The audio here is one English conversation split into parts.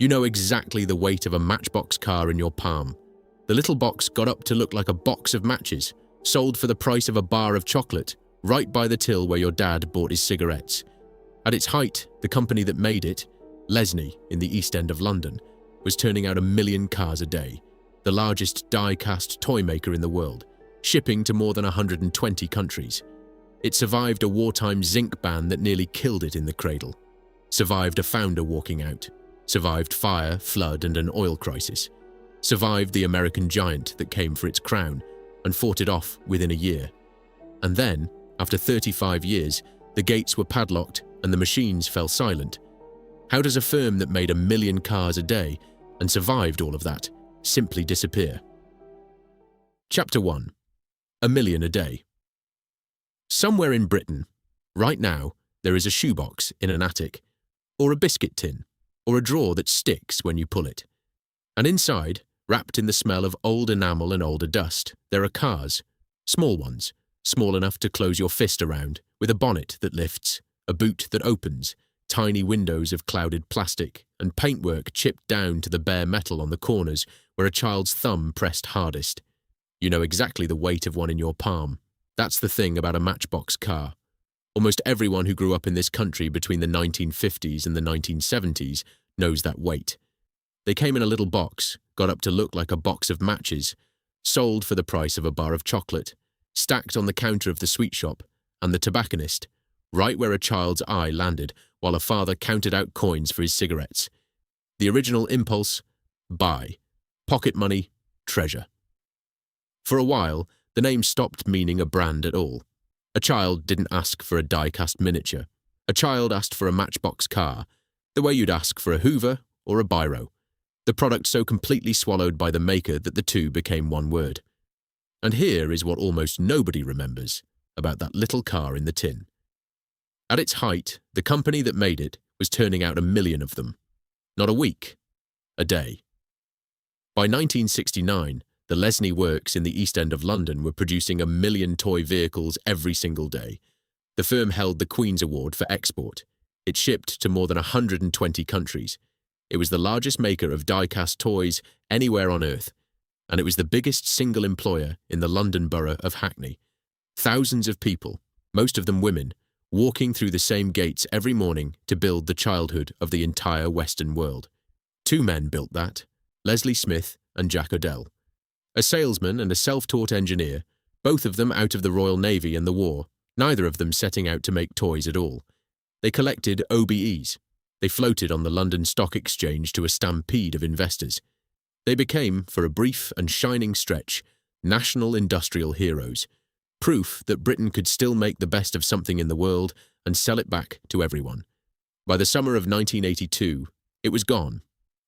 You know exactly the weight of a Matchbox car in your palm. The little box got up to look like a box of matches, sold for the price of a bar of chocolate, right by the till where your dad bought his cigarettes. At its height, the company that made it, Lesney, in the East End of London, was turning out 1 million cars a day, the largest die-cast toy maker in the world, shipping to more than 120 countries. It survived a wartime zinc ban that nearly killed it in the cradle, survived a founder walking out, survived fire, flood, and an oil crisis, survived the American giant that came for its crown and fought it off within a year. And then, after 35 years, the gates were padlocked and the machines fell silent. How does a firm that made 1 million cars a day and survived all of that simply disappear? Chapter 1. 1 million a day. Somewhere in Britain, right now, there is a shoebox in an attic, or a biscuit tin, or a drawer that sticks when you pull it. And inside, wrapped in the smell of old enamel and older dust, there are cars, small ones, small enough to close your fist around, with a bonnet that lifts, a boot that opens, tiny windows of clouded plastic, and paintwork chipped down to the bare metal on the corners where a child's thumb pressed hardest. You know exactly the weight of one in your palm. That's the thing about a Matchbox car. Almost everyone who grew up in this country between the 1950s and the 1970s knows that weight. They came in a little box, got up to look like a box of matches, sold for the price of a bar of chocolate, stacked on the counter of the sweet shop, and the tobacconist, right where a child's eye landed while a father counted out coins for his cigarettes. The original impulse: buy. Pocket money, treasure. For a while, the name stopped meaning a brand at all. A child didn't ask for a die-cast miniature. A child asked for a Matchbox car, the way you'd ask for a Hoover or a biro. The product so completely swallowed by the maker that the two became one word. And here is what almost nobody remembers about that little car in the tin. At its height, the company that made it was turning out 1 million of them. Not a week, a day. By 1969, the Lesney works in the East End of London were producing 1 million toy vehicles every single day. The firm held the Queen's Award for export. It shipped to more than 120 countries. It was the largest maker of die-cast toys anywhere on Earth, and it was the biggest single employer in the London borough of Hackney. Thousands of people, most of them women, walking through the same gates every morning to build the childhood of the entire Western world. 2 men built that, Leslie Smith and Jack Odell. A salesman and a self-taught engineer, both of them out of the Royal Navy and the war, neither of them setting out to make toys at all. They collected OBEs. They floated on the London Stock Exchange to a stampede of investors. They became, for a brief and shining stretch, national industrial heroes, proof that Britain could still make the best of something in the world and sell it back to everyone. By the summer of 1982, it was gone.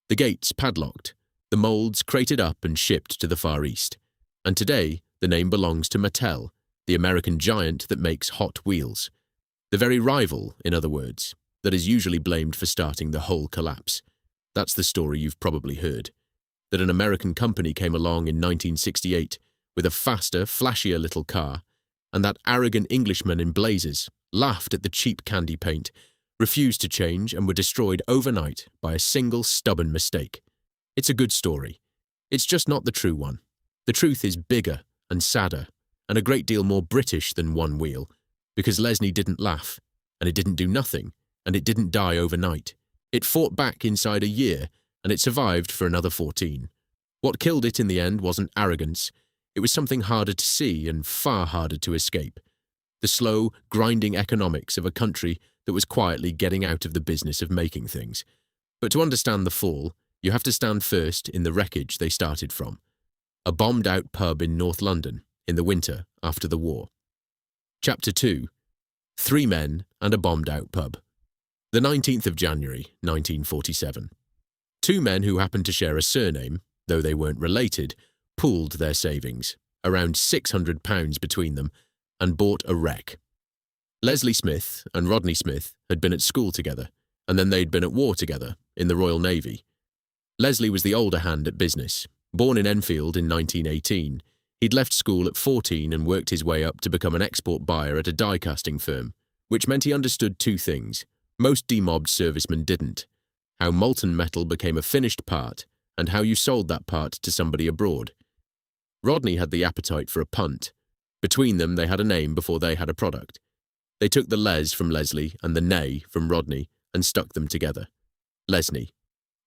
The gates padlocked, the moulds crated up and shipped to the Far East. And today, the name belongs to Mattel, the American giant that makes Hot Wheels. The very rival, in other words, that is usually blamed for starting the whole collapse. That's the story you've probably heard. That an American company came along in 1968 with a faster, flashier little car, and that arrogant Englishman in blazers laughed at the cheap candy paint, refused to change, and were destroyed overnight by a single stubborn mistake. It's a good story. It's just not the true one. The truth is bigger and sadder, and a great deal more British than one wheel, because Lesney didn't laugh, and it didn't do nothing, and it didn't die overnight. It fought back inside a year, and it survived for another 14. What killed it in the end wasn't arrogance. It was something harder to see and far harder to escape. The slow, grinding economics of a country that was quietly getting out of the business of making things. But to understand the fall, you have to stand first in the wreckage they started from. A bombed-out pub in North London in the winter after the war. Chapter 2. 3 men and a bombed-out pub. The 19th of January, 1947. 2 men who happened to share a surname, though they weren't related, pooled their savings, around £600 between them, and bought a wreck. Leslie Smith and Rodney Smith had been at school together, and then they'd been at war together in the Royal Navy. Leslie was the older hand at business. Born in Enfield in 1918, he'd left school at 14 and worked his way up to become an export buyer at a die-casting firm, which meant he understood 2 things. Most demobbed servicemen didn't. how molten metal became a finished part, and how you sold that part to somebody abroad. Rodney had the appetite for a punt. Between them, they had a name before they had a product. They took the Les from Leslie and the Nay from Rodney and stuck them together. Lesney.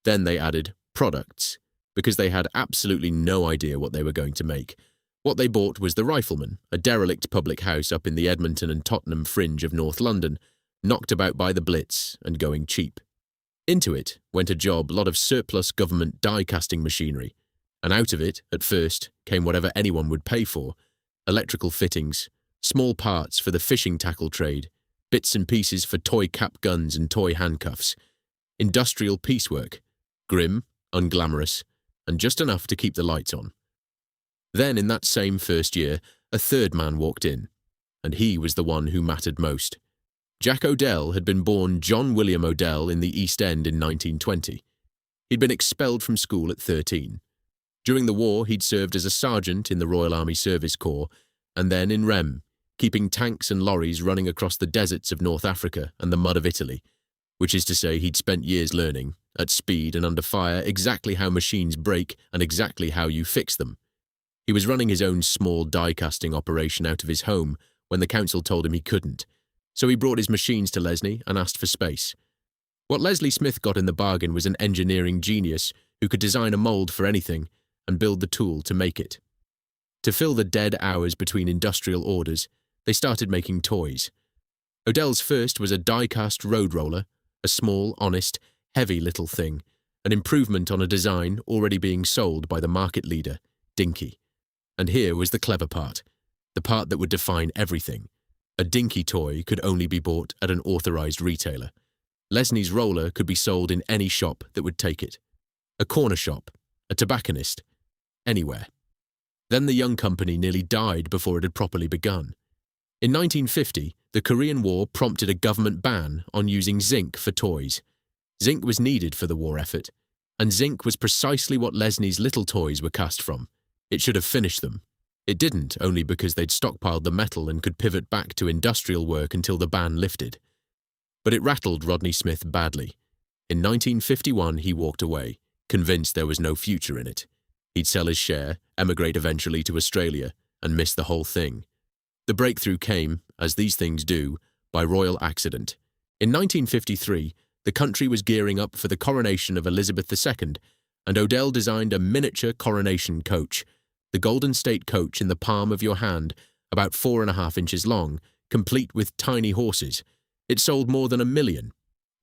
Then they added products, because they had absolutely no idea what they were going to make. What they bought was the Rifleman, a derelict public house up in the Edmonton and Tottenham fringe of North London, knocked about by the Blitz and going cheap. Into it went a lot of surplus government die-casting machinery, and out of it, at first, came whatever anyone would pay for: electrical fittings, small parts for the fishing tackle trade, bits and pieces for toy cap guns and toy handcuffs, industrial piecework, grim, unglamorous, and just enough to keep the lights on. Then, in that same first year, a third man walked in, and he was the one who mattered most. Jack Odell had been born John William Odell in the East End in 1920. He'd been expelled from school at 13. During the war, he'd served as a sergeant in the Royal Army Service Corps, and then in REM, keeping tanks and lorries running across the deserts of North Africa and the mud of Italy, which is to say he'd spent years learning, at speed and under fire, exactly how machines break and exactly how you fix them. He was running his own small die-casting operation out of his home when the council told him he couldn't, so he brought his machines to Lesney and asked for space. What Leslie Smith got in the bargain was an engineering genius who could design a mould for anything and build the tool to make it. To fill the dead hours between industrial orders, they started making toys. Odell's first was a die-cast road roller, a small, honest, heavy little thing, an improvement on a design already being sold by the market leader, Dinky. And here was the clever part, the part that would define everything. A Dinky toy could only be bought at an authorized retailer. Lesney's roller could be sold in any shop that would take it. A corner shop, a tobacconist, anywhere. Then the young company nearly died before it had properly begun. In 1950, the Korean War prompted a government ban on using zinc for toys. Zinc was needed for the war effort, and zinc was precisely what Lesney's little toys were cast from. It should have finished them. It didn't, only because they'd stockpiled the metal and could pivot back to industrial work until the ban lifted. But it rattled Rodney Smith badly. In 1951, he walked away, convinced there was no future in it. He'd sell his share, emigrate eventually to Australia, and miss the whole thing. The breakthrough came, as these things do, by royal accident. In 1953, the country was gearing up for the coronation of Elizabeth II, and Odell designed a miniature coronation coach, the Golden State coach in the palm of your hand, about 4.5 inches long, complete with tiny horses. It sold more than 1 million.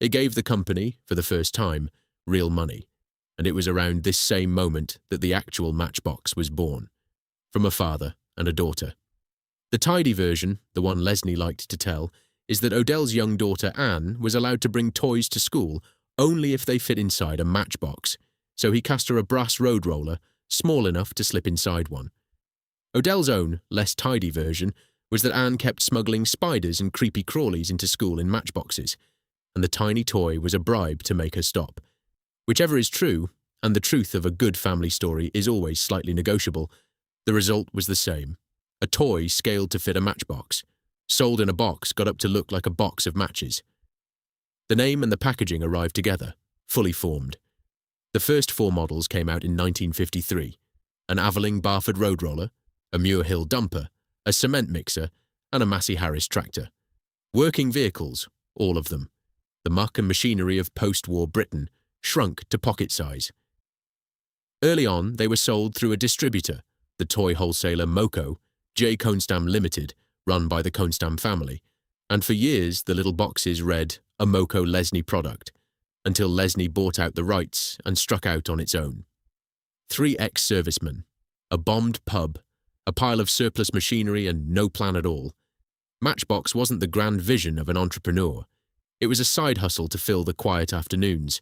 It gave the company, for the first time, real money. And it was around this same moment that the actual Matchbox was born, from a father and a daughter. The tidy version, the one Lesney liked to tell, is that Odell's young daughter Anne was allowed to bring toys to school only if they fit inside a matchbox, so he cast her a brass road roller, small enough to slip inside one. Odell's own, less tidy version was that Anne kept smuggling spiders and creepy crawlies into school in matchboxes, and the tiny toy was a bribe to make her stop. Whichever is true, and the truth of a good family story is always slightly negotiable, the result was the same. A toy scaled to fit a matchbox, sold in a box got up to look like a box of matches. The name and the packaging arrived together, fully formed. The first 4 models came out in 1953, an Aveling Barford road roller, a Muir Hill dumper, a cement mixer, and a Massey Harris tractor. Working vehicles, all of them. The muck and machinery of post-war Britain, shrunk to pocket size. Early on, they were sold through a distributor, the toy wholesaler Moco, J. Conestam Limited, run by the Conestam family, and for years the little boxes read, a Moco Lesney product, until Lesney bought out the rights and struck out on its own. 3 ex-servicemen, a bombed pub, a pile of surplus machinery and no plan at all. Matchbox wasn't the grand vision of an entrepreneur. It was a side hustle to fill the quiet afternoons,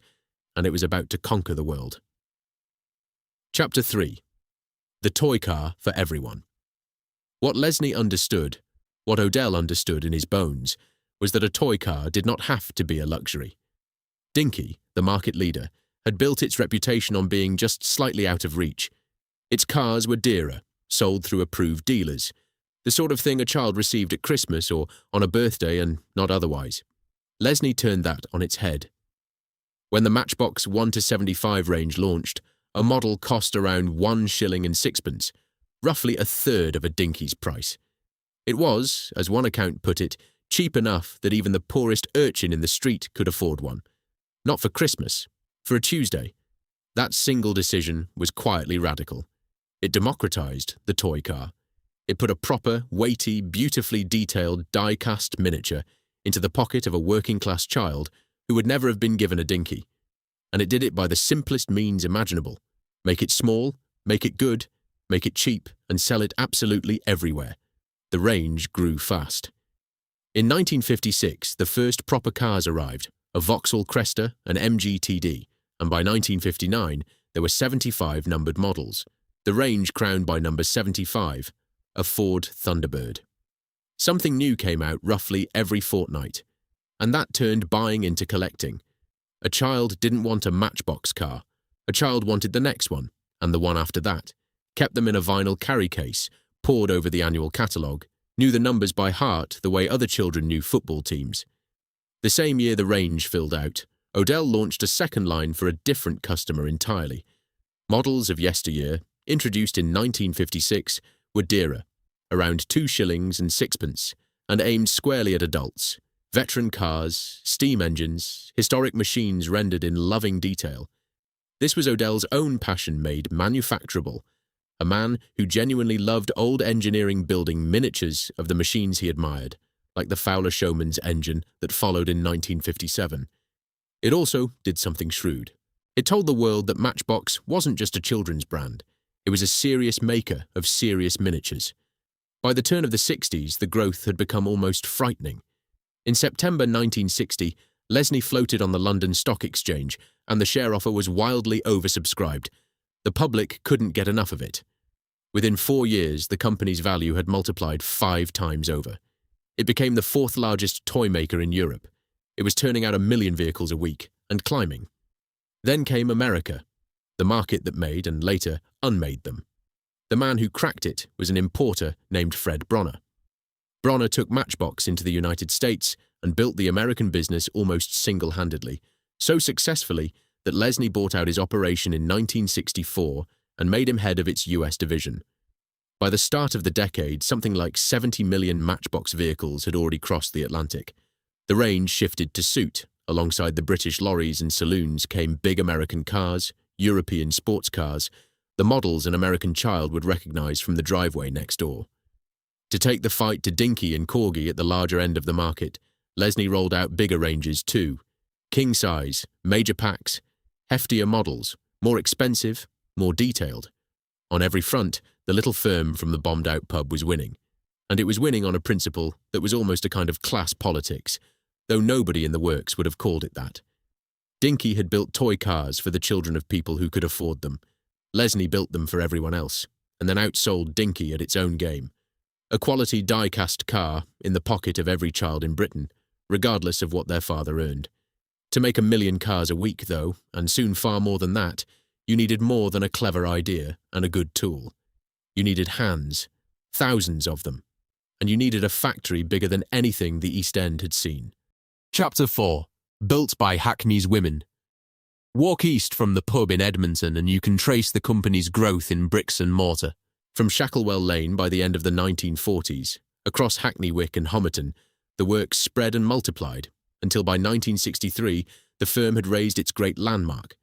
and it was about to conquer the world. Chapter 3. The Toy Car for Everyone. What Lesney understood, what Odell understood in his bones, was that a toy car did not have to be a luxury. Dinky, the market leader, had built its reputation on being just slightly out of reach. Its cars were dearer, sold through approved dealers, the sort of thing a child received at Christmas or on a birthday and not otherwise. Lesney turned that on its head. When the Matchbox 1 to 75 range launched, a model cost around 1 shilling and sixpence, roughly a third of a Dinky's price. It was, as one account put it, cheap enough that even the poorest urchin in the street could afford one. Not for Christmas, for a Tuesday. That single decision was quietly radical. It democratized the toy car. It put a proper, weighty, beautifully detailed die-cast miniature into the pocket of a working-class child who would never have been given a Dinky. And it did it by the simplest means imaginable. Make it small, make it good, make it cheap, and sell it absolutely everywhere. The range grew fast. In 1956, the first proper cars arrived, a Vauxhall Cresta, an MGTD, and by 1959, there were 75 numbered models. The range crowned by number 75, a Ford Thunderbird. Something new came out roughly every fortnight, and that turned buying into collecting. A child didn't want a Matchbox car. A child wanted the next one, and the one after that, kept them in a vinyl carry case, pored over the annual catalogue, knew the numbers by heart the way other children knew football teams. The same year the range filled out, Odell launched a second line for a different customer entirely. Models of yesteryear, introduced in 1956, were dearer, around 2 shillings and sixpence, and aimed squarely at adults. Veteran cars, steam engines, historic machines rendered in loving detail. This was Odell's own passion made manufacturable, a man who genuinely loved old engineering building miniatures of the machines he admired, like the Fowler Showman's engine that followed in 1957. It also did something shrewd. It told the world that Matchbox wasn't just a children's brand. It was a serious maker of serious miniatures. By the turn of the 60s, the growth had become almost frightening. In September 1960, Lesney floated on the London Stock Exchange, and the share offer was wildly oversubscribed. The public couldn't get enough of it. Within 4 years, the company's value had multiplied 5 times over. It became the 4th largest toy maker in Europe. It was turning out 1 million vehicles a week, and climbing. Then came America, the market that made and later unmade them. The man who cracked it was an importer named Fred Bronner. Bronner took Matchbox into the United States and built the American business almost single-handedly, so successfully that Lesney bought out his operation in 1964 and made him head of its US division. By the start of the decade, something like 70 million Matchbox vehicles had already crossed the Atlantic. The range shifted to suit. Alongside the British lorries and saloons came big American cars, European sports cars, the models an American child would recognize from the driveway next door. To take the fight to Dinky and Corgi at the larger end of the market, Lesney rolled out bigger ranges too. King size, major packs, heftier models, more expensive, more detailed. On every front, the little firm from the bombed-out pub was winning. And it was winning on a principle that was almost a kind of class politics, though nobody in the works would have called it that. Dinky had built toy cars for the children of people who could afford them. Lesney built them for everyone else, and then outsold Dinky at its own game. A quality die-cast car in the pocket of every child in Britain, regardless of what their father earned. To make 1 million cars a week, though, and soon far more than that, you needed more than a clever idea and a good tool. You needed hands, thousands of them, and you needed a factory bigger than anything the East End had seen. Chapter 4. Built by Hackney's Women. Walk east from the pub in Edmonton and you can trace the company's growth in bricks and mortar. From Shacklewell Lane by the end of the 1940s, across Hackney Wick and Homerton, the works spread and multiplied, until by 1963 the firm had raised its great landmark,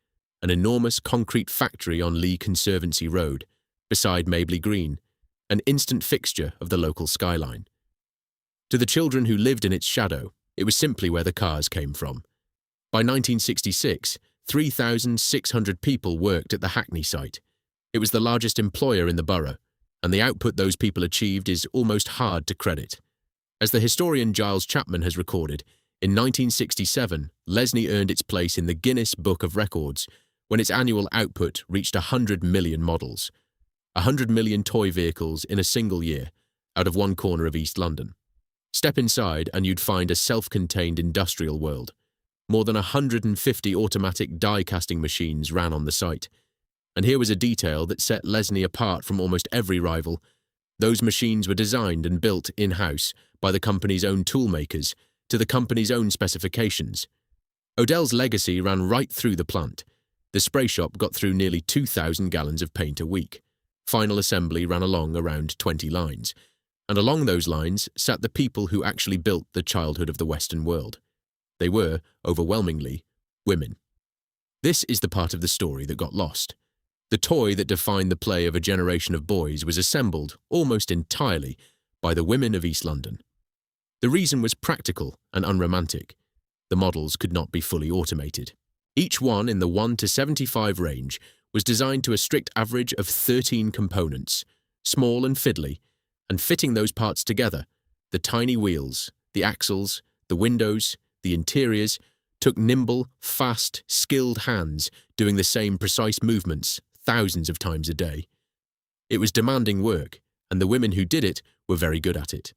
an enormous concrete factory on Lee Conservancy Road, beside Mabley Green, an instant fixture of the local skyline. To the children who lived in its shadow, it was simply where the cars came from. By 1966, 3,600 people worked at the Hackney site. It was the largest employer in the borough, and the output those people achieved is almost hard to credit. As the historian Giles Chapman has recorded, in 1967, Lesney earned its place in the Guinness Book of Records when its annual output reached 100 million models. 100 million toy vehicles in a single year, out of one corner of East London. Step inside and you'd find a self-contained industrial world. More than 150 automatic die-casting machines ran on the site. And here was a detail that set Lesney apart from almost every rival. Those machines were designed and built in-house by the company's own toolmakers to the company's own specifications. Odell's legacy ran right through the plant. The spray shop got through nearly 2,000 gallons of paint a week. Final assembly ran along around 20 lines. And along those lines sat the people who actually built the childhood of the Western world. They were, overwhelmingly, women. This is the part of the story that got lost. The toy that defined the play of a generation of boys was assembled, almost entirely, by the women of East London. The reason was practical and unromantic. The models could not be fully automated. Each one in the 1 to 75 range was designed to a strict average of 13 components, small and fiddly, and fitting those parts together, the tiny wheels, the axles, the windows, the interiors, took nimble, fast, skilled hands doing the same precise movements thousands of times a day. It was demanding work, and the women who did it were very good at it.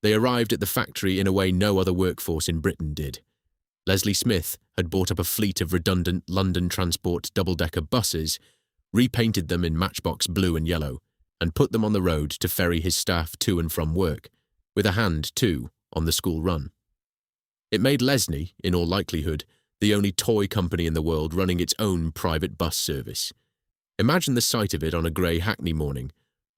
They arrived at the factory in a way no other workforce in Britain did. Leslie Smith had bought up a fleet of redundant London Transport double-decker buses, repainted them in Matchbox blue and yellow, and put them on the road to ferry his staff to and from work, with a hand, too, on the school run. It made Lesney, in all likelihood, the only toy company in the world running its own private bus service. Imagine the sight of it on a grey Hackney morning,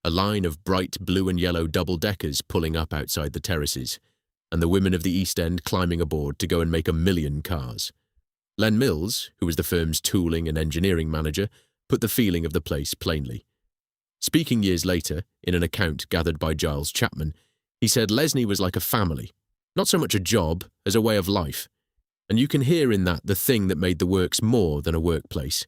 a line of bright blue and yellow double-deckers pulling up outside the terraces, and the women of the East End climbing aboard to go and make 1,000,000 cars. Len Mills, who was the firm's tooling and engineering manager, put the feeling of the place plainly. Speaking years later, in an account gathered by Giles Chapman, he said Lesney was like a family, not so much a job as a way of life, and you can hear in that the thing that made the works more than a workplace.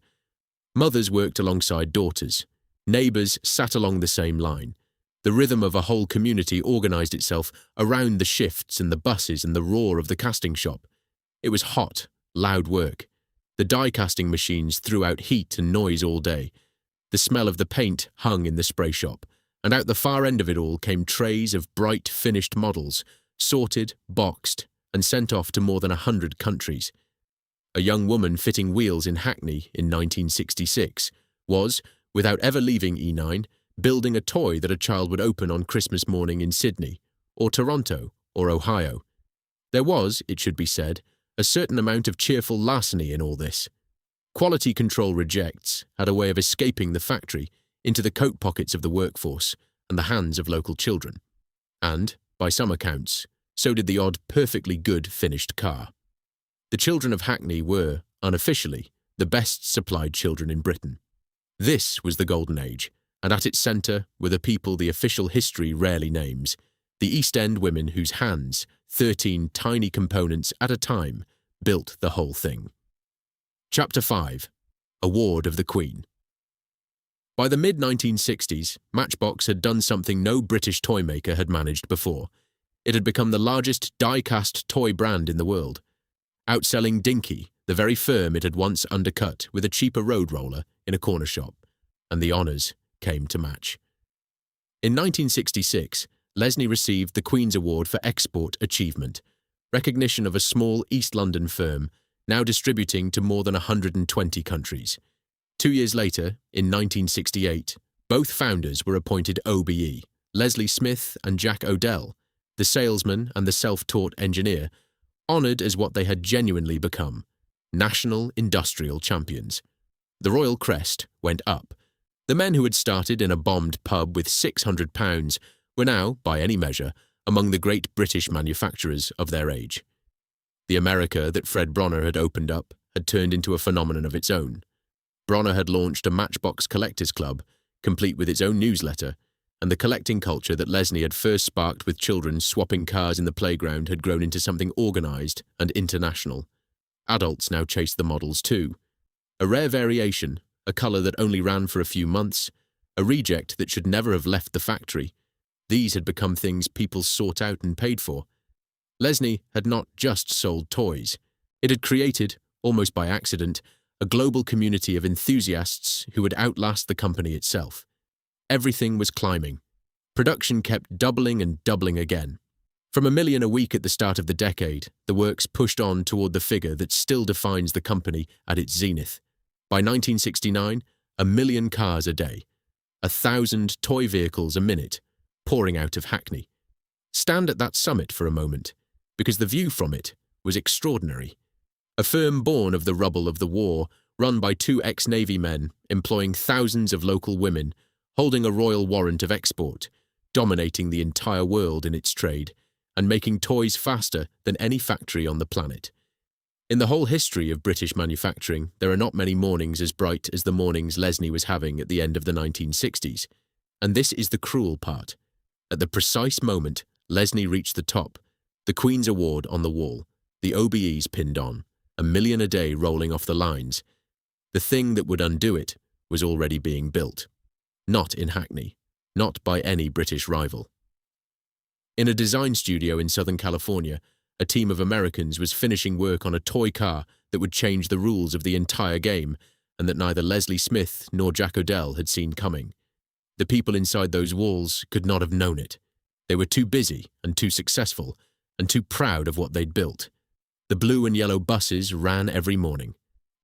Mothers worked alongside daughters. Neighbours sat along the same line. The rhythm of a whole community organised itself around the shifts and the buses and the roar of the casting shop. It was hot, loud work. The die-casting machines threw out heat and noise all day. The smell of the paint hung in the spray shop, and out the far end of it all came trays of bright, finished models, sorted, boxed, and sent off to more than 100 countries. A young woman fitting wheels in Hackney in 1966 was, without ever leaving E9, building a toy that a child would open on Christmas morning in Sydney, or Toronto, or Ohio. There was, it should be said, a certain amount of cheerful larceny in all this. Quality control rejects had a way of escaping the factory into the coat pockets of the workforce and the hands of local children. And, by some accounts, so did the odd perfectly good finished car. The children of Hackney were, unofficially, the best supplied children in Britain. This was the golden age, and at its centre were the people the official history rarely names, the East End women whose hands, 13 tiny components at a time, built the whole thing. Chapter 5. Award of the Queen. By the mid-1960s, Matchbox had done something no British toymaker had managed before. It had become the largest die-cast toy brand in the world, outselling Dinky, the very firm it had once undercut with a cheaper road roller in a corner shop, and the honours came to Match. In 1966, Lesney received the Queen's Award for Export Achievement, recognition of a small East London firm now distributing to more than 120 countries. 2 years later, in 1968, both founders were appointed OBE, Leslie Smith and Jack Odell, the salesman and the self-taught engineer, honoured as what they had genuinely become, national industrial champions. The royal crest went up. The men who had started in a bombed pub with £600 were now, by any measure, among the great British manufacturers of their age. The America that Fred Bronner had opened up had turned into a phenomenon of its own. Bronner had launched a Matchbox Collectors Club, complete with its own newsletter, and the collecting culture that Lesney had first sparked with children swapping cars in the playground had grown into something organised and international. Adults now chased the models too. A rare variation, a colour that only ran for a few months, a reject that should never have left the factory. These had become things people sought out and paid for. Lesney had not just sold toys. It had created, almost by accident, a global community of enthusiasts who would outlast the company itself. Everything was climbing. Production kept doubling and doubling again. From 1 million a week at the start of the decade, the works pushed on toward the figure that still defines the company at its zenith. By 1969, 1 million cars a day, 1,000 toy vehicles a minute, pouring out of Hackney. Stand at that summit for a moment, because the view from it was extraordinary. A firm born of the rubble of the war, run by two ex-Navy men, employing thousands of local women, holding a royal warrant of export, dominating the entire world in its trade, and making toys faster than any factory on the planet. In the whole history of British manufacturing, there are not many mornings as bright as the mornings Lesney was having at the end of the 1960s. And this is the cruel part. At the precise moment Lesney reached the top, the Queen's Award on the wall, the OBEs pinned on, $1 million a day rolling off the lines, the thing that would undo it was already being built. Not in Hackney, not by any British rival. In a design studio in Southern California, a team of Americans was finishing work on a toy car that would change the rules of the entire game and that neither Leslie Smith nor Jack Odell had seen coming. The people inside those walls could not have known it. They were too busy and too successful and too proud of what they'd built. The blue and yellow buses ran every morning.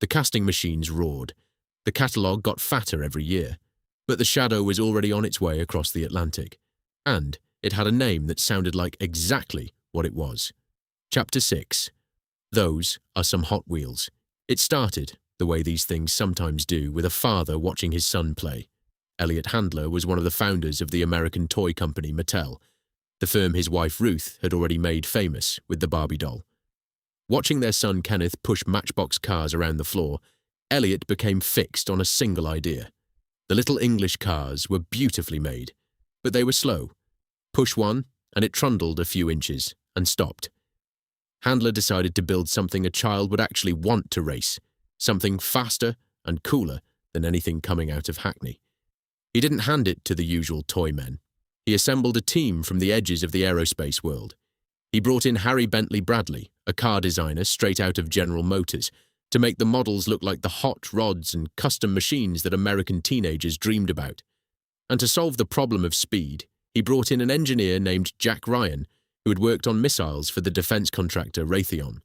The casting machines roared. The catalogue got fatter every year. But the shadow was already on its way across the Atlantic. And it had a name that sounded like exactly what it was. Chapter 6. Those are some Hot Wheels. It started, the way these things sometimes do, with a father watching his son play. Elliot Handler was one of the founders of the American toy company Mattel, the firm his wife Ruth had already made famous with the Barbie doll. Watching their son Kenneth push Matchbox cars around the floor, Elliot became fixed on a single idea. The little English cars were beautifully made, but they were slow. Push one, and it trundled a few inches and stopped. Handler decided to build something a child would actually want to race, something faster and cooler than anything coming out of Hackney. He didn't hand it to the usual toy men. He assembled a team from the edges of the aerospace world. He brought in Harry Bentley Bradley, a car designer straight out of General Motors, to make the models look like the hot rods and custom machines that American teenagers dreamed about. And to solve the problem of speed, he brought in an engineer named Jack Ryan, who had worked on missiles for the defense contractor Raytheon.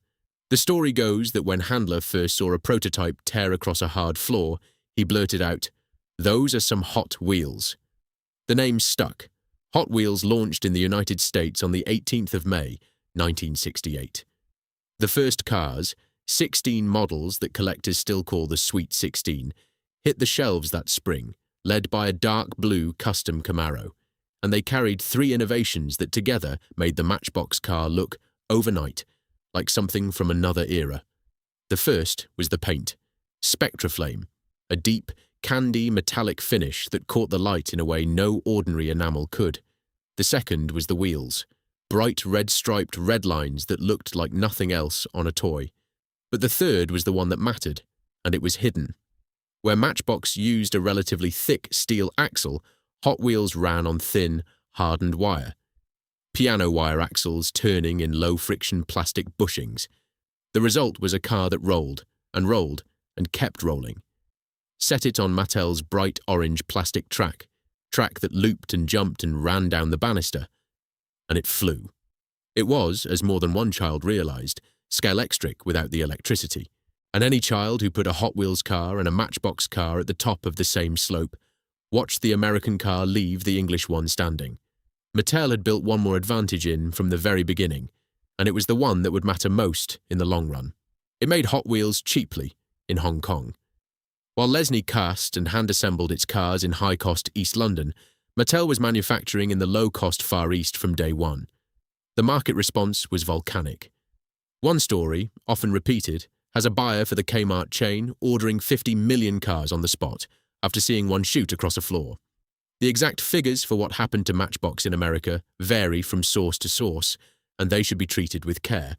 The story goes that when Handler first saw a prototype tear across a hard floor, he blurted out, "Those are some Hot Wheels." The name stuck. Hot Wheels launched in the United States on the 18th of May, 1968. The first cars, 16 models that collectors still call the Sweet 16, hit the shelves that spring, led by a dark blue custom Camaro, and they carried 3 innovations that together made the Matchbox car look, overnight, like something from another era. The first was the paint, Spectraflame, a deep, candy metallic finish that caught the light in a way no ordinary enamel could. The second was the wheels, bright red-striped red lines that looked like nothing else on a toy. But the third was the one that mattered, and it was hidden. Where Matchbox used a relatively thick steel axle, Hot Wheels ran on thin, hardened wire. Piano wire axles turning in low-friction plastic bushings. The result was a car that rolled and kept rolling. Set it on Mattel's bright orange plastic track that looped and jumped and ran down the banister. And it flew. It was, as more than one child realized, scalextric without the electricity. And any child who put a Hot Wheels car and a Matchbox car at the top of the same slope watched the American car leave the English one standing. Mattel had built one more advantage in from the very beginning, and it was the one that would matter most in the long run. It made Hot Wheels cheaply in Hong Kong. While Lesney cast and hand-assembled its cars in high-cost East London, Mattel was manufacturing in the low-cost Far East from day one. The market response was volcanic. One story, often repeated, has a buyer for the Kmart chain ordering 50 million cars on the spot after seeing one shoot across a floor. The exact figures for what happened to Matchbox in America vary from source to source, and they should be treated with care.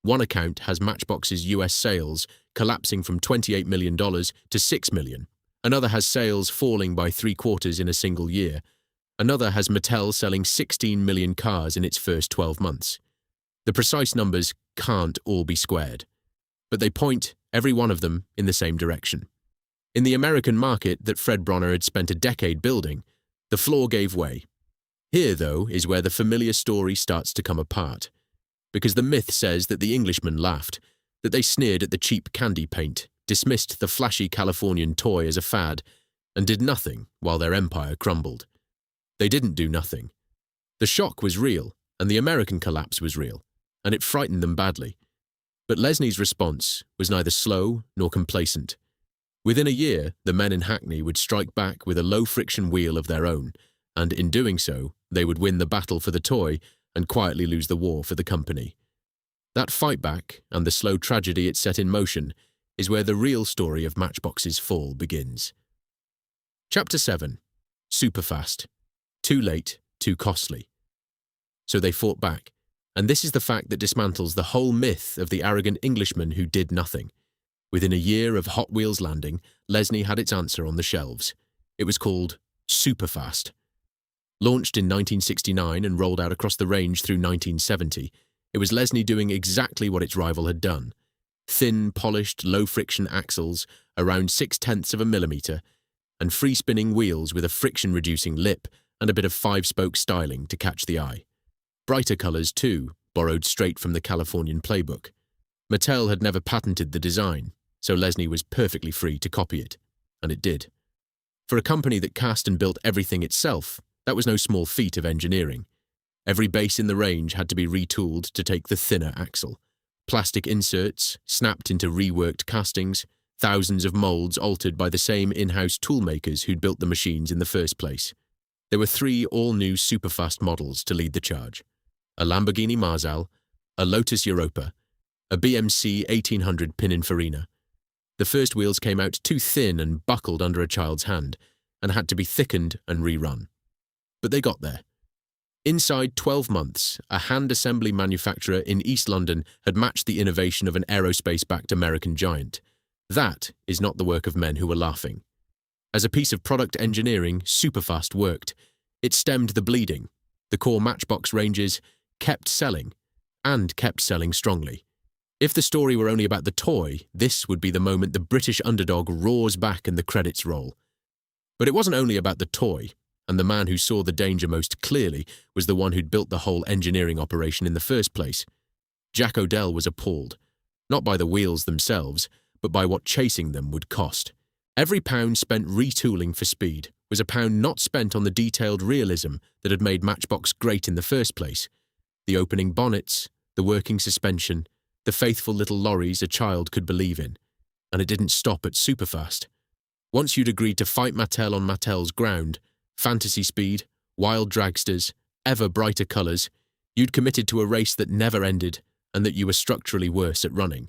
One account has Matchbox's US sales collapsing from $28 million to $6 million. Another has sales falling by 3/4 in a single year. Another has Mattel selling 16 million cars in its first 12 months. The precise numbers can't all be squared, but they point, every one of them, in the same direction. In the American market that Fred Bronner had spent a decade building, the floor gave way. Here, though, is where the familiar story starts to come apart, because the myth says that the Englishmen laughed, that they sneered at the cheap candy paint, dismissed the flashy Californian toy as a fad, and did nothing while their empire crumbled. They didn't do nothing. The shock was real, and the American collapse was real, and it frightened them badly. But Lesney's response was neither slow nor complacent. Within a year, the men in Hackney would strike back with a low-friction wheel of their own, and in doing so, they would win the battle for the toy and quietly lose the war for the company. That fight back, and the slow tragedy it set in motion, is where the real story of Matchbox's fall begins. Chapter 7. Superfast. Too late, too costly. So they fought back, and this is the fact that dismantles the whole myth of the arrogant Englishman who did nothing. Within a year of Hot Wheels landing, Lesney had its answer on the shelves. It was called Superfast. Launched in 1969 and rolled out across the range through 1970, it was Lesney doing exactly what its rival had done. Thin, polished, low-friction axles, around 0.6 of a millimeter, and free-spinning wheels with a friction-reducing lip and a bit of five-spoke styling to catch the eye. Brighter colours, too, borrowed straight from the Californian playbook. Mattel had never patented the design, so Lesney was perfectly free to copy it, and it did. For a company that cast and built everything itself, that was no small feat of engineering. Every base in the range had to be retooled to take the thinner axle. Plastic inserts, snapped into reworked castings, thousands of moulds altered by the same in-house toolmakers who'd built the machines in the first place. There were 3 all-new Superfast models to lead the charge: a Lamborghini Marzal, a Lotus Europa, a BMC 1800 Pininfarina. The first wheels came out too thin and buckled under a child's hand, and had to be thickened and rerun. But they got there. Inside 12 months, a hand assembly manufacturer in East London had matched the innovation of an aerospace-backed American giant. That is not the work of men who were laughing. As a piece of product engineering, Superfast worked. It stemmed the bleeding. The core Matchbox ranges kept selling, and kept selling strongly. If the story were only about the toy, this would be the moment the British underdog roars back and the credits roll. But it wasn't only about the toy, and the man who saw the danger most clearly was the one who'd built the whole engineering operation in the first place. Jack Odell was appalled, not by the wheels themselves, but by what chasing them would cost. Every pound spent retooling for speed was a pound not spent on the detailed realism that had made Matchbox great in the first place. The opening bonnets, the working suspension, the faithful little lorries a child could believe in. And it didn't stop at Superfast. Once you'd agreed to fight Mattel on Mattel's ground, fantasy speed, wild dragsters, ever brighter colours, you'd committed to a race that never ended and that you were structurally worse at running.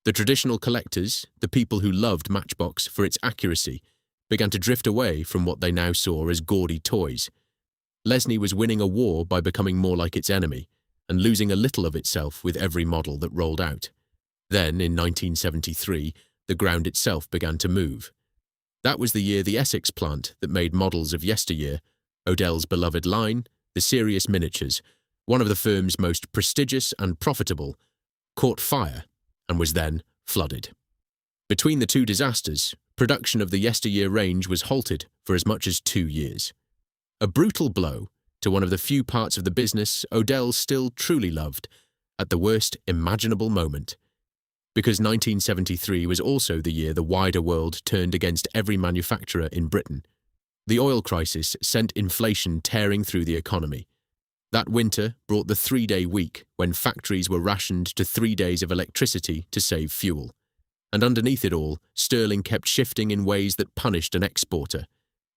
The traditional collectors, the people who loved Matchbox for its accuracy, began to drift away from what they now saw as gaudy toys. Lesney was winning a war by becoming more like its enemy, and losing a little of itself with every model that rolled out. Then, in 1973, the ground itself began to move. That was the year the Essex plant that made models of yesteryear, Odell's beloved line, the Serious Miniatures, one of the firm's most prestigious and profitable, caught fire and was then flooded. Between the two disasters, production of the yesteryear range was halted for as much as 2 years. A brutal blow to one of the few parts of the business Odell still truly loved, at the worst imaginable moment. Because 1973 was also the year the wider world turned against every manufacturer in Britain. The oil crisis sent inflation tearing through the economy. That winter brought the 3-day week when factories were rationed to 3 days of electricity to save fuel. And underneath it all, sterling kept shifting in ways that punished an exporter.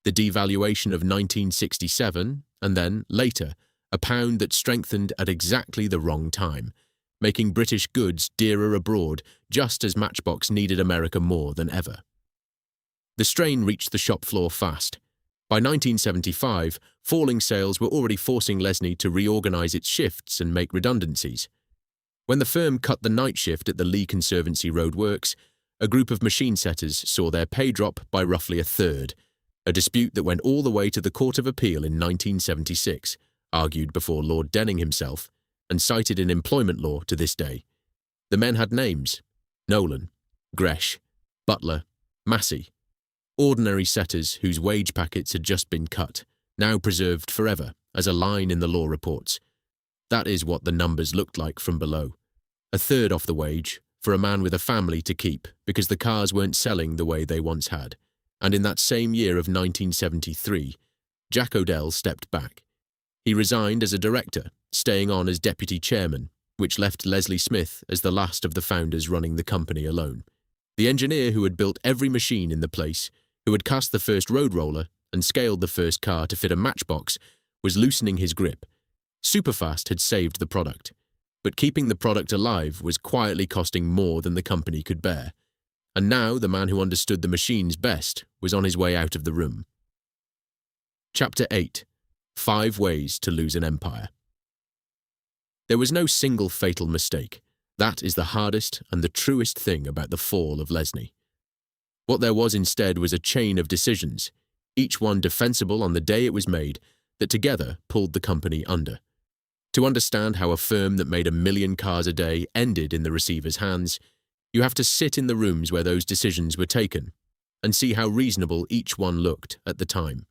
The devaluation of 1967, and then, later, a pound that strengthened at exactly the wrong time, making British goods dearer abroad just as Matchbox needed America more than ever. The strain reached the shop floor fast. By 1975, falling sales were already forcing Lesney to reorganize its shifts and make redundancies. When the firm cut the night shift at the Lee Conservancy Road Works, a group of machine setters saw their pay drop by roughly a third, a dispute that went all the way to the Court of Appeal in 1976, argued before Lord Denning himself, and cited in employment law to this day. The men had names: Nolan, Gresh, Butler, Massey. Ordinary setters whose wage packets had just been cut, now preserved forever as a line in the law reports. That is what the numbers looked like from below. A third off the wage for a man with a family to keep because the cars weren't selling the way they once had. And in that same year of 1973, Jack Odell stepped back. He resigned as a director, staying on as deputy chairman, which left Leslie Smith as the last of the founders running the company alone. The engineer who had built every machine in the place, who had cast the first road roller and scaled the first car to fit a Matchbox, was loosening his grip. Superfast had saved the product, but keeping the product alive was quietly costing more than the company could bear. And now the man who understood the machines best was on his way out of the room. Chapter 8. 5 Ways to Lose an Empire. There was no single fatal mistake. That is the hardest and the truest thing about the fall of Lesney. What there was instead was a chain of decisions, each one defensible on the day it was made, that together pulled the company under. To understand how a firm that made 1 million cars a day ended in the receiver's hands, you have to sit in the rooms where those decisions were taken and see how reasonable each one looked at the time.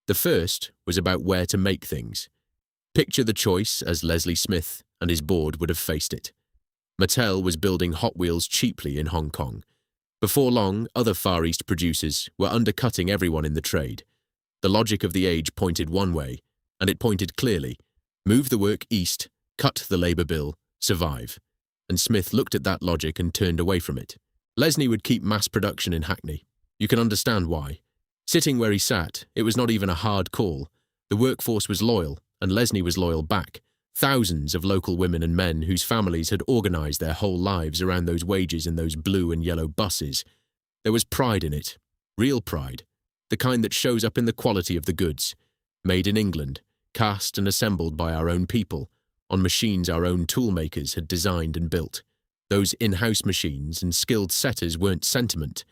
The first was about where to make things. Picture the choice as Leslie Smith and his board would have faced it. Mattel was building Hot Wheels cheaply in Hong Kong. Before long, other Far East producers were undercutting everyone in the trade. The logic of the age pointed one way, and it pointed clearly: move the work east, cut the labour bill, survive. And Smith looked at that logic and turned away from it. Lesney would keep mass production in Hackney. You can understand why. Sitting where he sat, it was not even a hard call. The workforce was loyal, and Lesney was loyal back. Thousands of local women and men whose families had organised their whole lives around those wages in those blue and yellow buses. There was pride in it, real pride, the kind that shows up in the quality of the goods, made in England, cast and assembled by our own people, on machines our own toolmakers had designed and built. Those in-house machines and skilled setters weren't sentiment.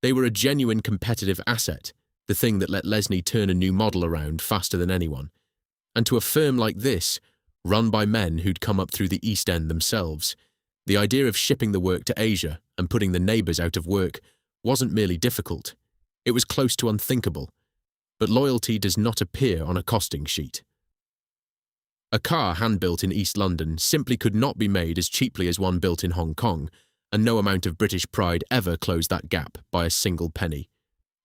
They were a genuine competitive asset, the thing that let Lesney turn a new model around faster than anyone. And to a firm like this, run by men who'd come up through the East End themselves, the idea of shipping the work to Asia and putting the neighbours out of work wasn't merely difficult. It was close to unthinkable. But loyalty does not appear on a costing sheet. A car hand-built in East London simply could not be made as cheaply as one built in Hong Kong, and no amount of British pride ever closed that gap by a single penny.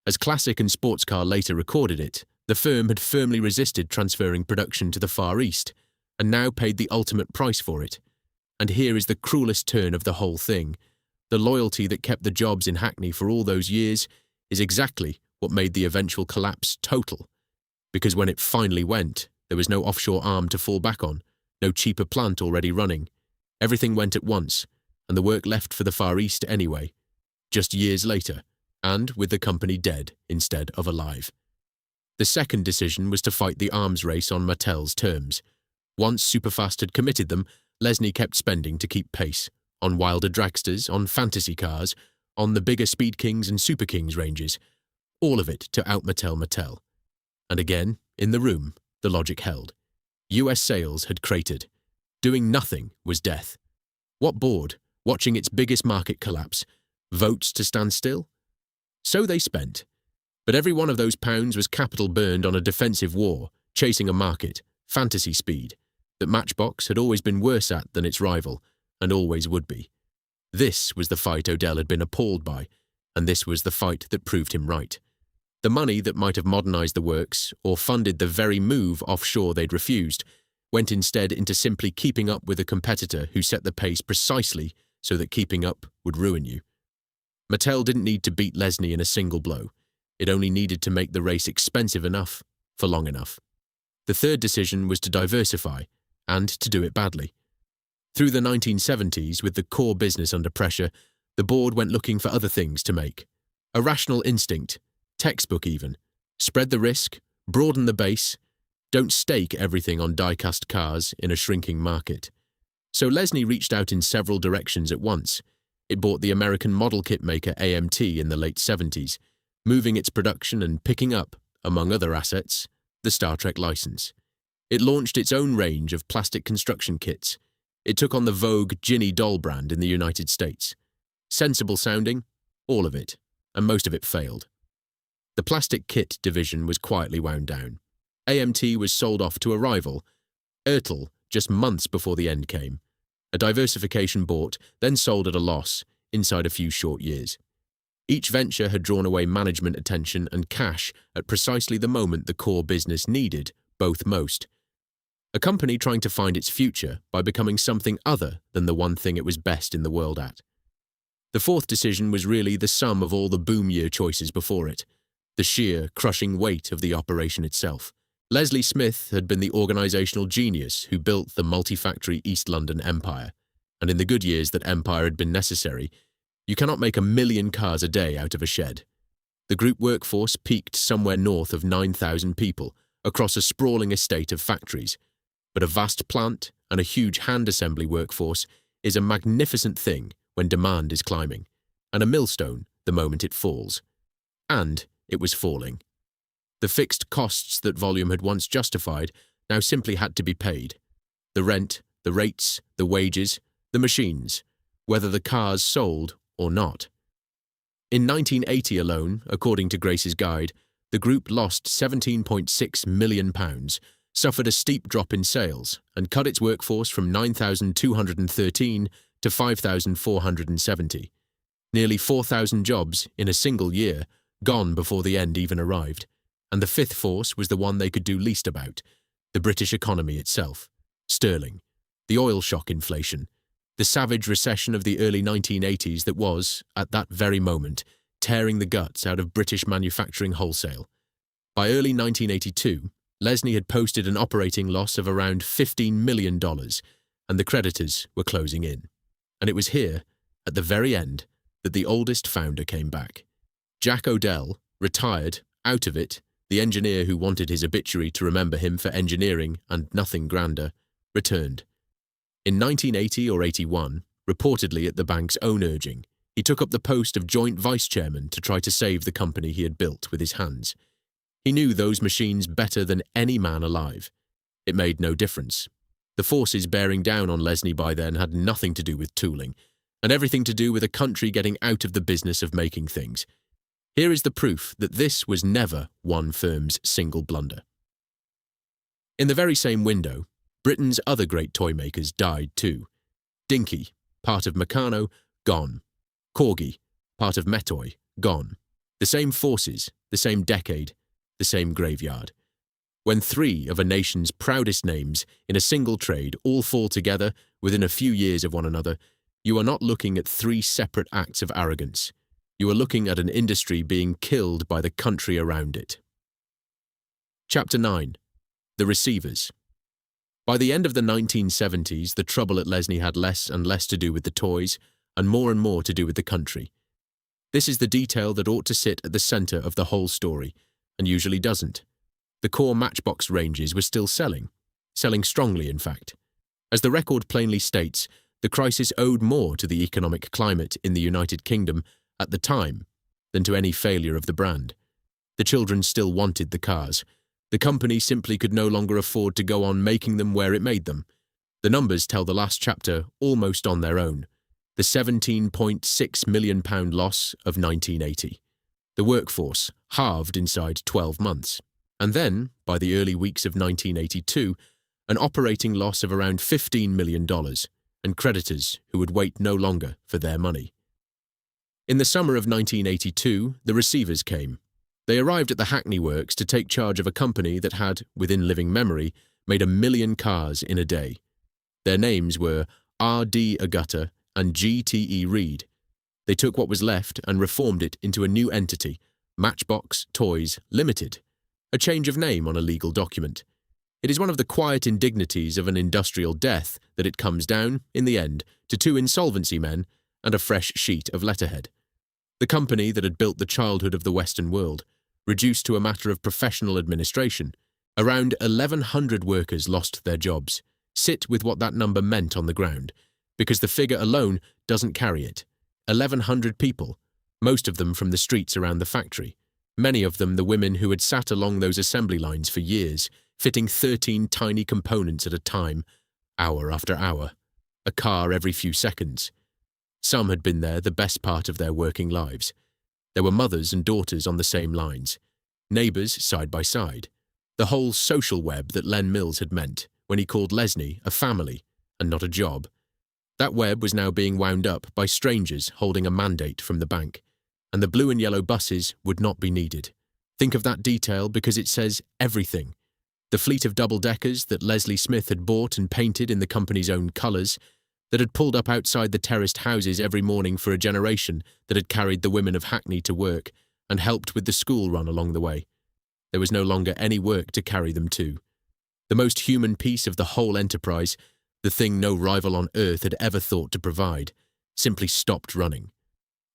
As Classic and Sports Car later recorded it, the firm had firmly resisted transferring production to the Far East, and now paid the ultimate price for it. And here is the cruelest turn of the whole thing. The loyalty that kept the jobs in Hackney for all those years is exactly what made the eventual collapse total. Because when it finally went, there was no offshore arm to fall back on, no cheaper plant already running. Everything went at once, and the work left for the Far East anyway, just years later, and with the company dead instead of alive. The second decision was to fight the arms race on Mattel's terms. Once Superfast had committed them, Lesney kept spending to keep pace, on wilder dragsters, on fantasy cars, on the bigger Speed Kings and Super Kings ranges, all of it to out-Mattel Mattel. And again, in the room, the logic held. US sales had cratered. Doing nothing was death. What board, watching its biggest market collapse, votes to stand still? So they spent. But every one of those pounds was capital burned on a defensive war, chasing a market, fantasy speed, that Matchbox had always been worse at than its rival, and always would be. This was the fight Odell had been appalled by, and this was the fight that proved him right. The money that might have modernised the works, or funded the very move offshore they'd refused, went instead into simply keeping up with a competitor who set the pace precisely so that keeping up would ruin you. Mattel didn't need to beat Lesney in a single blow. It only needed to make the race expensive enough for long enough. The third decision was to diversify, and to do it badly. Through the 1970s, with the core business under pressure, the board went looking for other things to make. A rational instinct, textbook even. Spread the risk, broaden the base, don't stake everything on die-cast cars in a shrinking market. So Lesney reached out in several directions at once. It bought the American model kit maker AMT in the late 70s, moving its production and picking up, among other assets, the Star Trek license. It launched its own range of plastic construction kits. It took on the Vogue Ginny doll brand in the United States. Sensible sounding, all of it, and most of it failed. The plastic kit division was quietly wound down. AMT was sold off to a rival, Odell, just months before the end came. A diversification bought, then sold at a loss, inside a few short years. Each venture had drawn away management attention and cash at precisely the moment the core business needed both most. A company trying to find its future by becoming something other than the one thing it was best in the world at. The fourth decision was really the sum of all the boom year choices before it, the sheer, crushing weight of the operation itself. Leslie Smith had been the organisational genius who built the multi-factory East London empire, and in the good years that empire had been necessary, you cannot make 1 million cars a day out of a shed. The group workforce peaked somewhere north of 9,000 people across a sprawling estate of factories, but a vast plant and a huge hand assembly workforce is a magnificent thing when demand is climbing, and a millstone the moment it falls. And it was falling. The fixed costs that volume had once justified now simply had to be paid. The rent, the rates, the wages, the machines, whether the cars sold or not. In 1980 alone, according to Grace's guide, the group lost £17.6 million, suffered a steep drop in sales, and cut its workforce from 9,213 to 5,470. Nearly 4,000 jobs in a single year, gone before the end even arrived. And the fifth force was the one they could do least about, the British economy itself. Sterling, the oil shock inflation, the savage recession of the early 1980s that was, at that very moment, tearing the guts out of British manufacturing wholesale. By early 1982, Lesney had posted an operating loss of around $15 million, and the creditors were closing in. And it was here, at the very end, that the oldest founder came back. Jack Odell, retired, out of it, the engineer who wanted his obituary to remember him for engineering and nothing grander, returned. In 1980 or 81, reportedly at the bank's own urging, he took up the post of joint vice-chairman to try to save the company he had built with his hands. He knew those machines better than any man alive. It made no difference. The forces bearing down on Lesney by then had nothing to do with tooling, and everything to do with a country getting out of the business of making things. Here is the proof that this was never one firm's single blunder. In the very same window, Britain's other great toymakers died too. Dinky, part of Meccano, gone. Corgi, part of Metoy, gone. The same forces, the same decade, the same graveyard. When three of a nation's proudest names in a single trade all fall together within a few years of one another, you are not looking at three separate acts of arrogance. You are looking at an industry being killed by the country around it. Chapter 9. The Receivers. By the end of the 1970s, the trouble at Lesney had less and less to do with the toys, and more to do with the country. This is the detail that ought to sit at the centre of the whole story, and usually doesn't. The core Matchbox ranges were still selling strongly in fact. As the record plainly states, the crisis owed more to the economic climate in the United Kingdom at the time than to any failure of the brand. The children still wanted the cars. The company simply could no longer afford to go on making them where it made them. The numbers tell the last chapter almost on their own. The £17.6 million loss of 1980. The workforce halved inside 12 months. And then, by the early weeks of 1982, an operating loss of around $15 million, and creditors who would wait no longer for their money. In the summer of 1982, the receivers came. They arrived at the Hackney works to take charge of a company that had, within living memory, made 1 million cars in a day. Their names were R.D. Agutta and G.T.E. Reed. They took what was left and reformed it into a new entity, Matchbox Toys Limited, a change of name on a legal document. It is one of the quiet indignities of an industrial death that it comes down, in the end, to 2 insolvency men and a fresh sheet of letterhead. The company that had built the childhood of the Western world, reduced to a matter of professional administration. Around 1,100 workers lost their jobs. Sit with what that number meant on the ground, because the figure alone doesn't carry it. 1,100 people, most of them from the streets around the factory, many of them the women who had sat along those assembly lines for years, fitting 13 tiny components at a time, hour after hour, a car every few seconds. Some had been there the best part of their working lives. There were mothers and daughters on the same lines, neighbours side by side, the whole social web that Len Mills had meant when he called Lesney a family and not a job. That web was now being wound up by strangers holding a mandate from the bank, and the blue and yellow buses would not be needed. Think of that detail because it says everything. The fleet of double-deckers that Leslie Smith had bought and painted in the company's own colours, that had pulled up outside the terraced houses every morning for a generation, that had carried the women of Hackney to work and helped with the school run along the way. There was no longer any work to carry them to. The most human piece of the whole enterprise, the thing no rival on earth had ever thought to provide, simply stopped running.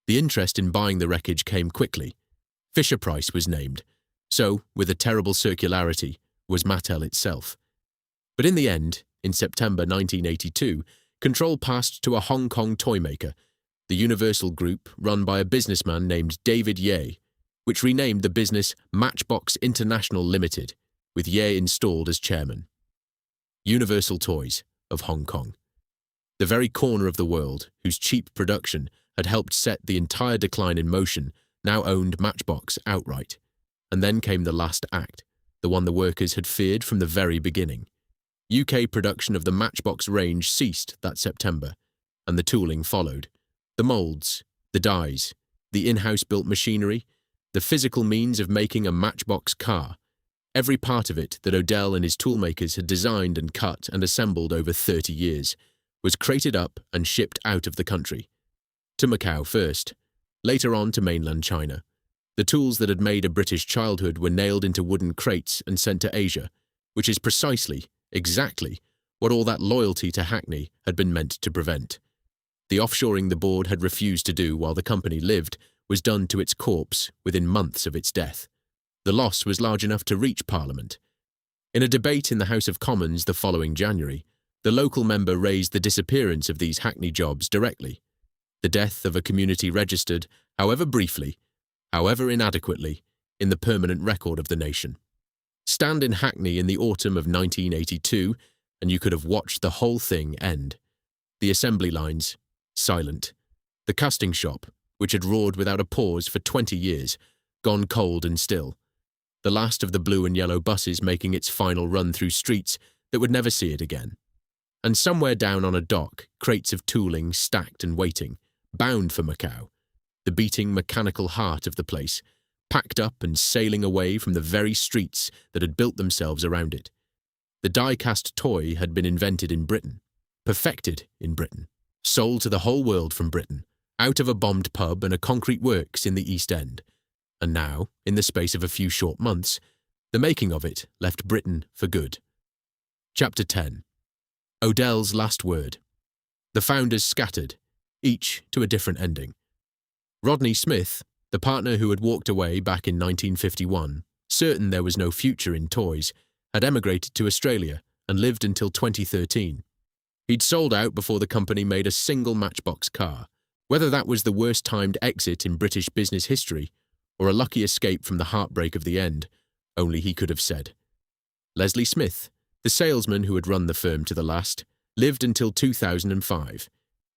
The interest in buying the wreckage came quickly. Fisher-Price was named. So, with a terrible circularity, was Mattel itself. But in the end, in September 1982, control passed to a Hong Kong toymaker, the Universal Group run by a businessman named David Ye, which renamed the business Matchbox International Limited, with Ye installed as chairman. Universal Toys of Hong Kong. The very corner of the world whose cheap production had helped set the entire decline in motion now owned Matchbox outright. And then came the last act, the one the workers had feared from the very beginning. UK production of the Matchbox range ceased that September, and the tooling followed. The moulds, the dies, the in-house built machinery, the physical means of making a Matchbox car, every part of it that Odell and his toolmakers had designed and cut and assembled over 30 years, was crated up and shipped out of the country. To Macau first, later on to mainland China. The tools that had made a British childhood were nailed into wooden crates and sent to Asia, which is precisely, exactly, what all that loyalty to Hackney had been meant to prevent. The offshoring the board had refused to do while the company lived was done to its corpse within months of its death. The loss was large enough to reach Parliament. In a debate in the House of Commons the following January, the local member raised the disappearance of these Hackney jobs directly. The death of a community registered, however briefly, however inadequately, in the permanent record of the nation. Stand in Hackney in the autumn of 1982, and you could have watched the whole thing end. The assembly lines, silent. The casting shop, which had roared without a pause for 20 years, gone cold and still. The last of the blue and yellow buses making its final run through streets that would never see it again. And somewhere down on a dock, crates of tooling stacked and waiting, bound for Macau, the beating mechanical heart of the place, packed up and sailing away from the very streets that had built themselves around it. The die-cast toy had been invented in Britain, perfected in Britain, sold to the whole world from Britain, out of a bombed pub and a concrete works in the East End. And now, in the space of a few short months, the making of it left Britain for good. Chapter 10. Odell's last word. The founders scattered, each to a different ending. Rodney Smith, the partner who had walked away back in 1951, certain there was no future in toys, had emigrated to Australia and lived until 2013. He'd sold out before the company made a single Matchbox car. Whether that was the worst-timed exit in British business history or a lucky escape from the heartbreak of the end, only he could have said. Leslie Smith, the salesman who had run the firm to the last, lived until 2005.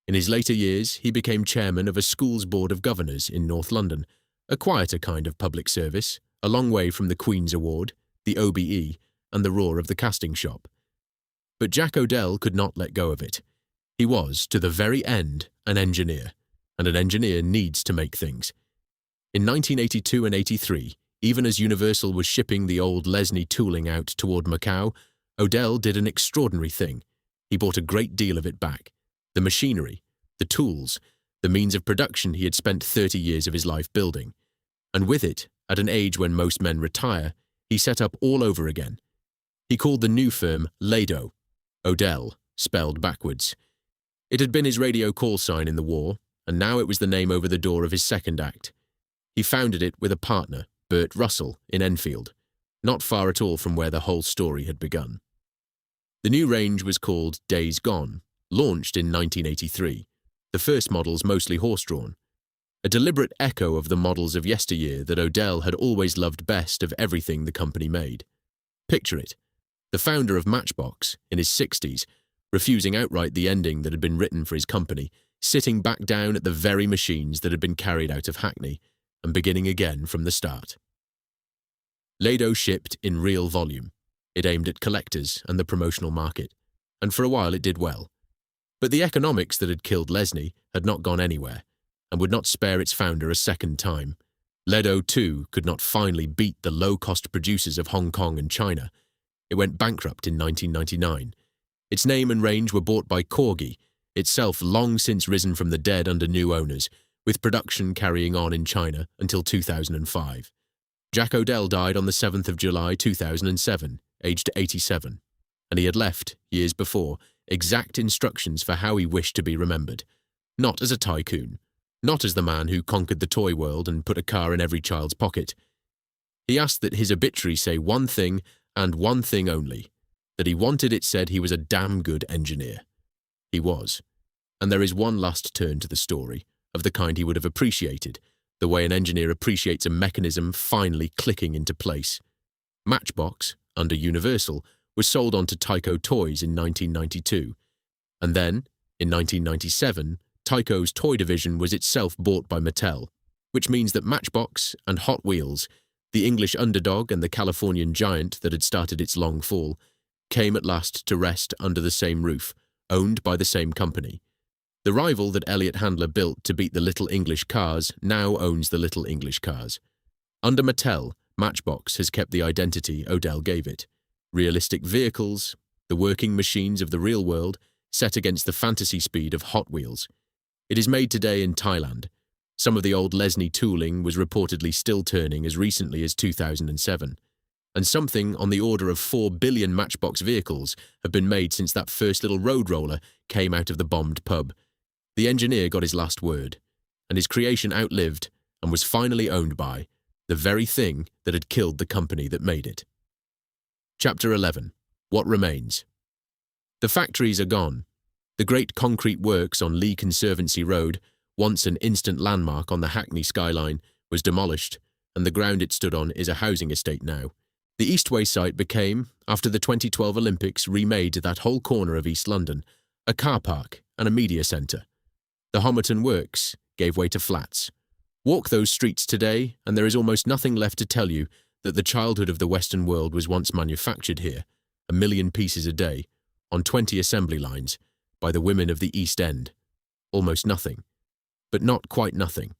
In his later years, he became chairman of a school's board of governors in North London, a quieter kind of public service, a long way from the Queen's Award, the OBE, and the roar of the casting shop. But Jack Odell could not let go of it. He was, to the very end, an engineer, and an engineer needs to make things. In 1982 and 83, even as Universal was shipping the old Lesney tooling out toward Macau, Odell did an extraordinary thing. He bought a great deal of it back. The machinery, the tools, the means of production he had spent 30 years of his life building. And with it, at an age when most men retire, he set up all over again. He called the new firm Lado, Odell, spelled backwards. It had been his radio call sign in the war, and now it was the name over the door of his second act. He founded it with a partner, Bert Russell, in Enfield, not far at all from where the whole story had begun. The new range was called Days Gone, launched in 1983, the first models mostly horse-drawn, a deliberate echo of the models of yesteryear that Odell had always loved best of everything the company made. Picture it, the founder of Matchbox, in his 60s, refusing outright the ending that had been written for his company, sitting back down at the very machines that had been carried out of Hackney, and beginning again from the start. Lado shipped in real volume. It aimed at collectors and the promotional market, and for a while it did well. But the economics that had killed Lesney had not gone anywhere, and would not spare its founder a second time. Lado, too, could not finally beat the low-cost producers of Hong Kong and China. It went bankrupt in 1999. Its name and range were bought by Corgi, itself long since risen from the dead under new owners, with production carrying on in China until 2005. Jack Odell died on the 7th of July 2007, aged 87, and he had left, years before, exact instructions for how he wished to be remembered. Not as a tycoon, not as the man who conquered the toy world and put a car in every child's pocket. He asked that his obituary say one thing and one thing only, that he wanted it said he was a damn good engineer. He was. And there is one last turn to the story, of the kind he would have appreciated, the way an engineer appreciates a mechanism finally clicking into place. Matchbox, under Universal, was sold on to Tyco Toys in 1992. And then, in 1997, Tyco's toy division was itself bought by Mattel, which means that Matchbox and Hot Wheels, the English underdog and the Californian giant that had started its long fall, came at last to rest under the same roof, owned by the same company. The rival that Elliott Handler built to beat the Little English cars now owns the Little English cars. Under Mattel, Matchbox has kept the identity Odell gave it. Realistic vehicles, the working machines of the real world, set against the fantasy speed of Hot Wheels. It is made today in Thailand. Some of the old Lesney tooling was reportedly still turning as recently as 2007. And something on the order of 4 billion Matchbox vehicles have been made since that first little road roller came out of the bombed pub. The engineer got his last word, and his creation outlived and was finally owned by the very thing that had killed the company that made it. Chapter 11. What remains? The factories are gone. The great concrete works on Lee Conservancy Road, once an instant landmark on the Hackney skyline, was demolished, and the ground it stood on is a housing estate now. The Eastway site became, after the 2012 Olympics, remade that whole corner of East London, a car park and a media centre. The Homerton Works gave way to flats. Walk those streets today, and there is almost nothing left to tell you that the childhood of the Western world was once manufactured here, 1 million pieces a day, on 20 assembly lines, by the women of the East End. Almost nothing. But not quite nothing.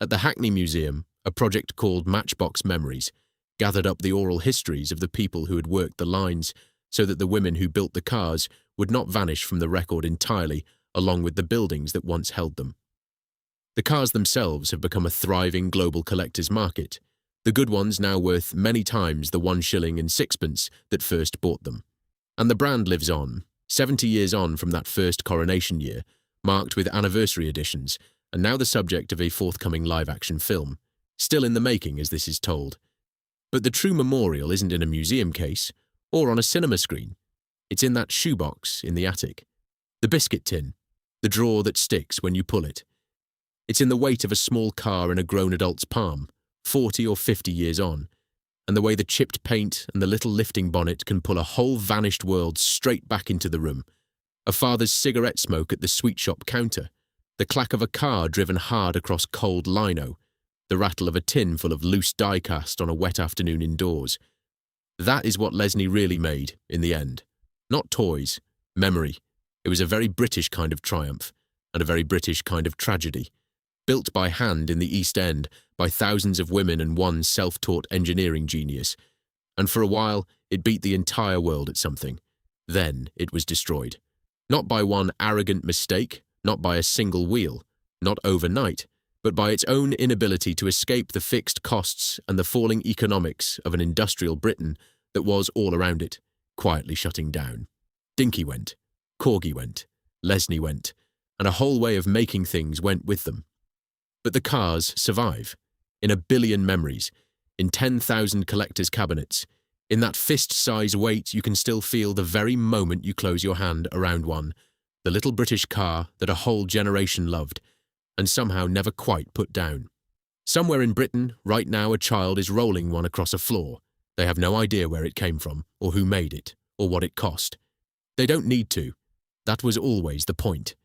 At the Hackney Museum, a project called Matchbox Memories gathered up the oral histories of the people who had worked the lines so that the women who built the cars would not vanish from the record entirely along with the buildings that once held them. The cars themselves have become a thriving global collector's market, the good ones now worth many times the 1 shilling and 6pence that first bought them. And the brand lives on, 70 years on from that first coronation year, marked with anniversary editions, and now the subject of a forthcoming live-action film, still in the making as this is told. But the true memorial isn't in a museum case, or on a cinema screen. It's in that shoebox in the attic. The biscuit tin, the drawer that sticks when you pull it. It's in the weight of a small car in a grown adult's palm, 40 or 50 years on, and the way the chipped paint and the little lifting bonnet can pull a whole vanished world straight back into the room. A father's cigarette smoke at the sweet shop counter, the clack of a car driven hard across cold lino, the rattle of a tin full of loose die-cast on a wet afternoon indoors. That is what Lesney really made, in the end. Not toys, memory. It was a very British kind of triumph, and a very British kind of tragedy. Built by hand in the East End by thousands of women and one self-taught engineering genius. And for a while, it beat the entire world at something. Then it was destroyed. Not by one arrogant mistake, not by a single wheel, not overnight, but by its own inability to escape the fixed costs and the falling economics of an industrial Britain that was all around it, quietly shutting down. Dinky went. Corgi went, Lesney went, and a whole way of making things went with them. But the cars survive, in 1 billion memories, in 10,000 collectors' cabinets. In that fist-size weight you can still feel the very moment you close your hand around one, the little British car that a whole generation loved, and somehow never quite put down. Somewhere in Britain, right now, a child is rolling one across a floor. They have no idea where it came from, or who made it, or what it cost. They don't need to. That was always the point.